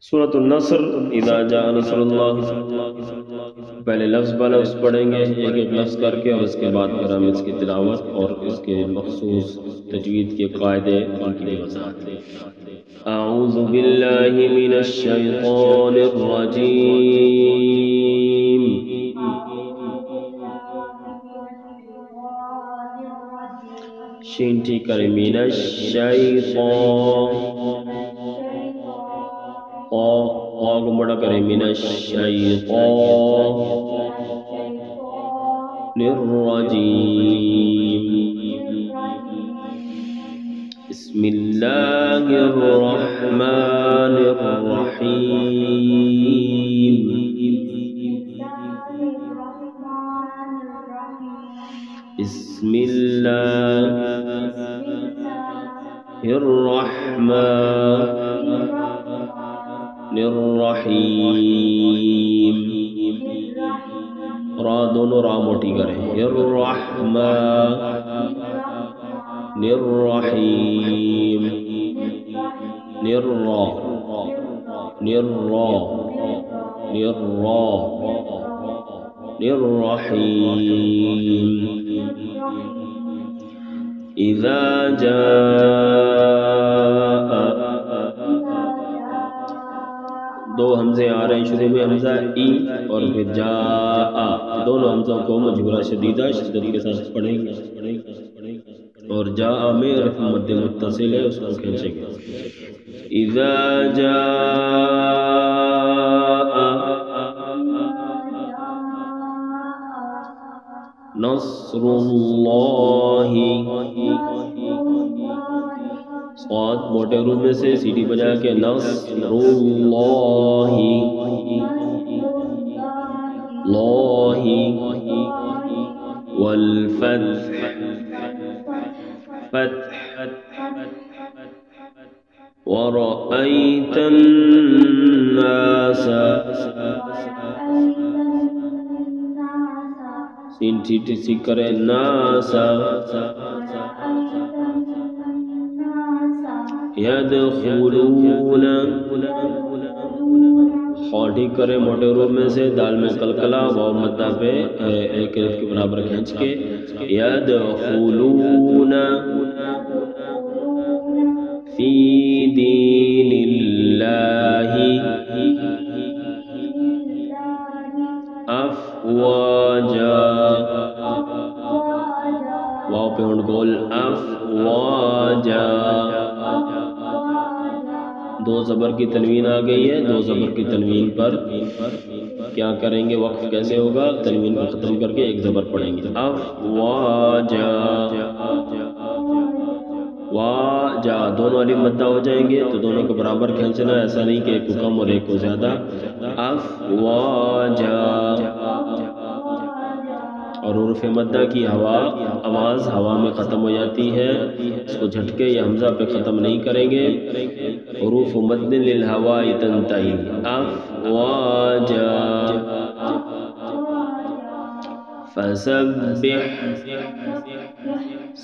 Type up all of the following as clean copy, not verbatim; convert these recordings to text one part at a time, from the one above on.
سورۃ النصر اذا جاء نصر اللہ، پہلے لفظ بلفظ پڑھیں گے ایک ایک لفظ کر کے، اور اس کے بعد پھر ہم اس کی تلاوت اور اس کے مخصوص تجوید کے قاعدے ان کی بھی وضاحت لیں۔ اعوذ باللہ من الشیطان الرجیم، شین ٹھیک کریں، من الشیطان، قا کو بڑا کریں، من الشیطان الرجیم، بسم اللہ الرحمن الرحیم، بسم اللہ الرحمن الرحیم، را دونوں را موٹی کریں، الرحمن الرحیم، نرا نرا نرا الرحیم، اذا جاء، دو حمزے آ رہے ہیں شروع میں، حمزہ ای اور پھر جاء، دونوں حمزوں کو مجبورہ شدیدہ شدت کے ساتھ پڑھیں گے، اور جاء میں رفع مد متصل ہے، اس کو کھینچیں گے۔ اذا جاء نصر اللہ، صاد موٹے حروف میں سے سیٹی بجا کے، نصر اللہ، اللہ، والفتح، فتح، ورأيت الناس، سین ٹھیک سی کرے، ناسا، یدخلون، ٹھیک کرے موٹے حروف میں سے، دال میں قلقلہ، واو مدہ پہ ایک الف کے برابر کھینچ کے، یدخلون فی دین اللہ افواجا، واو پہ ہونڈ گول، افواجا، دو زبر کی تنوین آ گئی ہے، دو زبر کی تنوین پر کیا کریں گے، وقف کیسے ہوگا، تنوین کو ختم کر کے ایک زبر پڑھیں گے، افواجا، واجا، دونوں الف مدہ ہو جائیں گے تو دونوں کو برابر کھینچنا، ایسا نہیں کہ ایک کو کم اور ایک کو زیادہ، افواجا، اور حروف مدہ کی آواز ہوا میں ختم ہو جاتی ہے، اس کو جھٹکے یا حمزہ پہ ختم نہیں کریں گے، حروف مد للہواء تنتہی، افواجا، فسبح،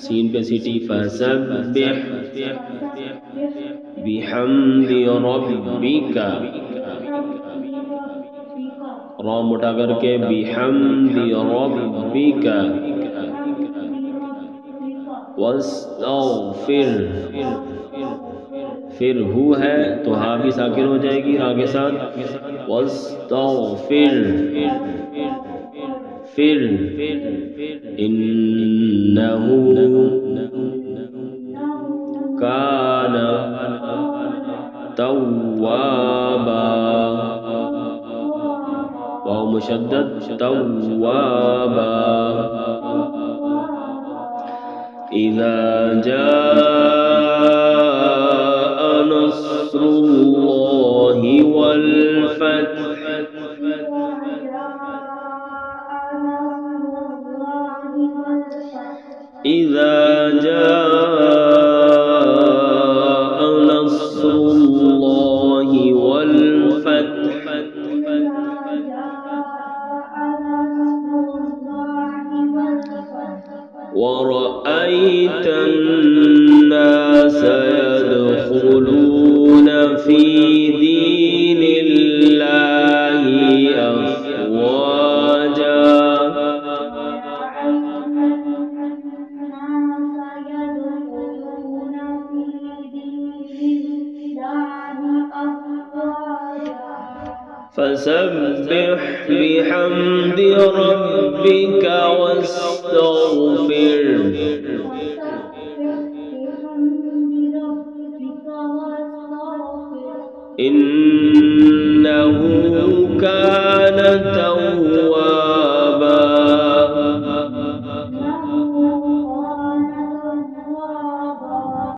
سین پہ سیٹی، فسبح بحمد ربک، را موٹا کر کے، بحمد ربک، واستغفر، پھر ہو ہے تو ہا بھی ساکن ہو جائے گی را کے ساتھ، واستغفر، پھر انہو کان توابا، واو مشدد، توابا، اذا جاء نصر اللہ والفتح، اذا جاء نصر اللہ والفتح، ورأيت الناس يدخلون في دين فسبح بحمد ربك واستغفر إنه كان توابا